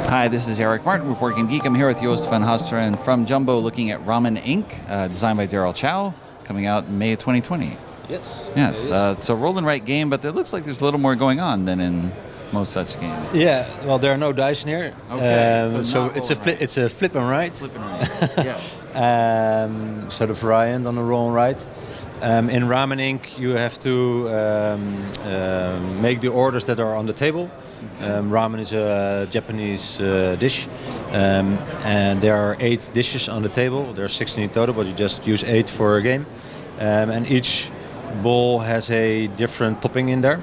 Hi, this is Eric Martin with Board Game Geek. I'm here with Joost van Hasteren from Jumbo looking at Ramen Ink, designed by Daryl Chow, coming out in May of 2020. Yes. Yes, it's a roll and write game, but it looks like there's a little more going on than in most such games. Yeah, well, there are no dice in here. Okay, so it's a flip and write. Flip and write, yes. So the variant on the roll and write. In Ramen Ink, you have to make the orders that are on the table. Ramen is a Japanese dish, and there are 8 dishes on the table. There are 16 in total, but you just use 8 for a game. And each bowl has a different topping in there.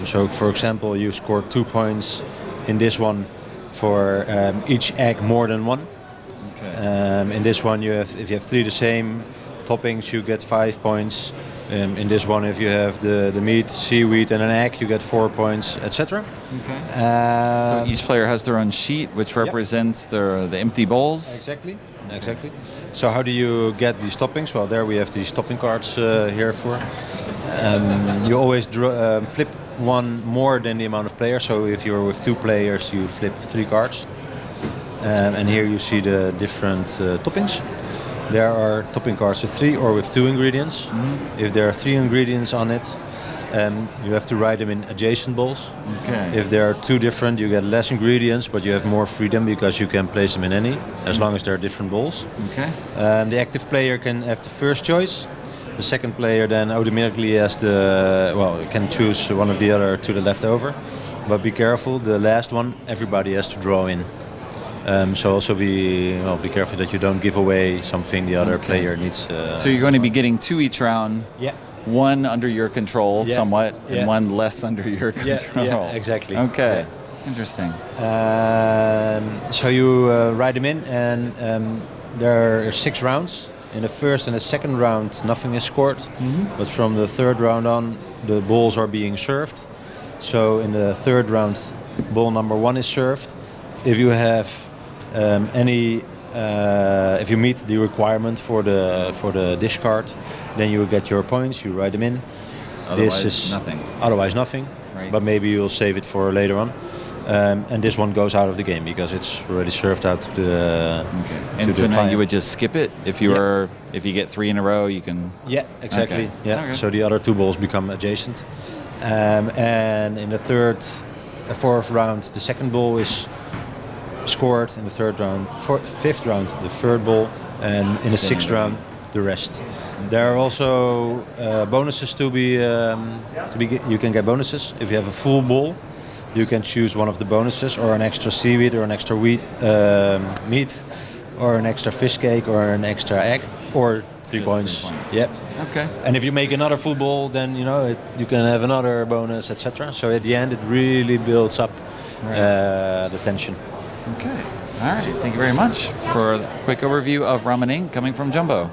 So, for example, you score 2 points in this one for each egg more than 1. Okay. In this one, if you have 3 the same toppings, you get 5 points. In this one, if you have the meat, seaweed, and an egg, you get 4 points, etc. Okay. So each player has their own sheet, which represents the empty bowls. Exactly. So how do you get these toppings? Well, there we have these topping cards here for. You always flip one more than the amount of players. So if you're with 2 players, you flip 3 cards. And here you see the different toppings. There are topping cards with 3 or with 2 ingredients. Mm-hmm. If there are 3 ingredients on it, you have to write them in adjacent bowls. Okay. If there are 2 different, you get less ingredients, but you have more freedom because you can place them in any, as long as there are different bowls. Okay. The active player can have the first choice. The second player then automatically has can choose one of the other to the left over. But be careful, the last one, everybody has to draw in. So also be careful that you don't give away something the other player needs. So you're going to be getting 2 each round. Yeah. 1 under your control somewhat, Yeah. and 1 less under your control. Yeah, exactly. Okay. Yeah. Interesting. So you write them in, and there are 6 rounds. In the first and the second round, nothing is scored. Mm-hmm. But from the third round on, the balls are being served. So in the third round, ball number 1 is served. If you have if you meet the requirement for the dish card, then you will get your points. You write them in. Otherwise, nothing. Otherwise, nothing. Right. But maybe you'll save it for later on. And this one goes out of the game because it's already served out to the. Okay. And so now you would just skip it if you get 3 in a row, you can. Yeah, exactly. Okay. Yeah. Okay. So the other 2 balls become adjacent. And in the fourth round, the second ball is scored. In the third round, fifth round, the third ball, and in the sixth round, the rest. There are also bonuses to be. You can get bonuses if you have a full ball. You can choose one of the bonuses, or an extra seaweed, or an extra meat, or an extra fish cake, or an extra egg, or 3 points. 3 points. Yep. Okay. And if you make another full ball, then you can have another bonus, etc. So at the end, it really builds up the tension. Okay. All right. Thank you very much for a quick overview of Ramen Ink coming from Jumbo.